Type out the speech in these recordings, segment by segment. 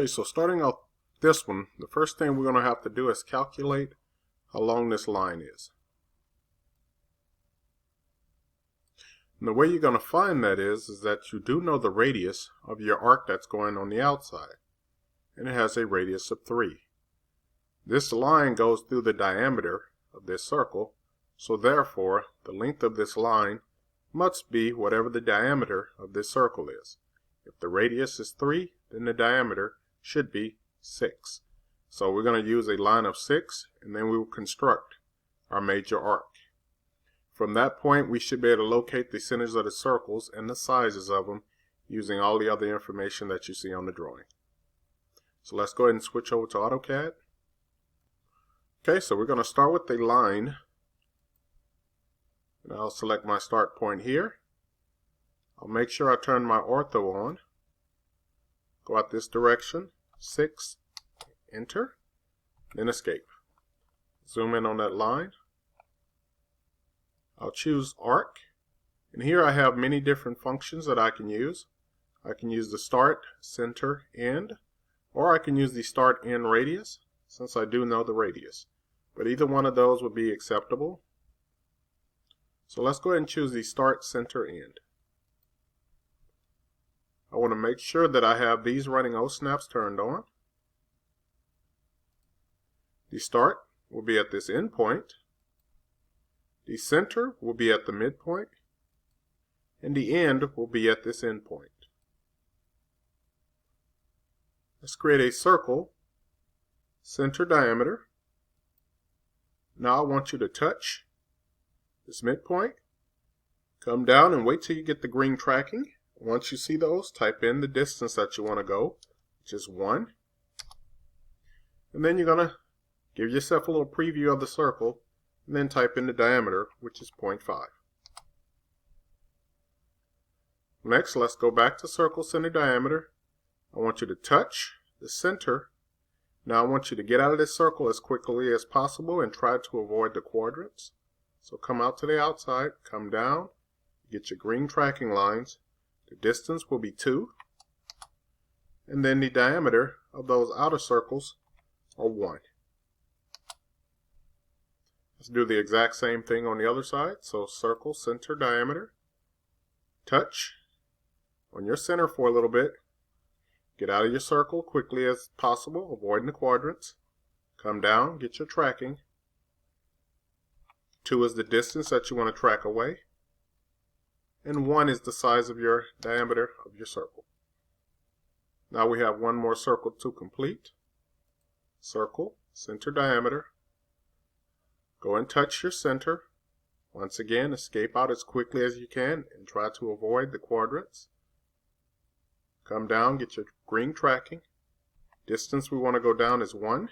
Okay, so starting off this one, the first thing we're going to have to do is calculate how long this line is. And the way you're going to find that is that you do know the radius of your arc that's going on the outside. And it has a radius of 3. This line goes through the diameter of this circle, so therefore the length of this line must be whatever the diameter of this circle is. If the radius is 3, then the diameter should be 6. So we're going to use a line of 6, and then we will construct our major arc. From that point, we should be able to locate the centers of the circles and the sizes of them using all the other information that you see on the drawing. So let's go ahead and switch over to AutoCAD. Okay, so we're going to start with the line. And I'll select my start point here. I'll make sure I turn my ortho on. Go out this direction, 6, enter, then escape. Zoom in on that line. I'll choose arc, and here I have many different functions that I can use. I can use the start, center, end, or I can use the start, end radius, since I do know the radius. But either one of those would be acceptable. So let's go ahead and choose the start, center, end. I want to make sure that I have these running O-snaps turned on. The start will be at this end point. The center will be at the midpoint. And the end will be at this end point. Let's create a circle, center diameter. Now I want you to touch this midpoint. Come down and wait till you get the green tracking. Once you see those, type in the distance that you want to go, which is 1. And then you're going to give yourself a little preview of the circle, and then type in the diameter, which is 0.5. Next, let's go back to circle center diameter. I want you to touch the center. Now I want you to get out of this circle as quickly as possible and try to avoid the quadrants. So come out to the outside, come down, get your green tracking lines. The distance will be 2, and then the diameter of those outer circles are 1. Let's do the exact same thing on the other side. So circle, center, diameter, touch on your center for a little bit, get out of your circle quickly as possible, avoiding the quadrants, come down, get your tracking. 2 is the distance that you want to track away. And 1 is the size of your diameter of your circle. Now we have one more circle to complete. Circle, center diameter. Go and touch your center. Once again, escape out as quickly as you can and try to avoid the quadrants. Come down, get your green tracking. Distance we want to go down is 1,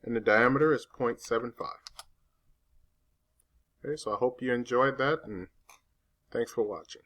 and the diameter is 0.75. Okay, so I hope you enjoyed that, and thanks for watching.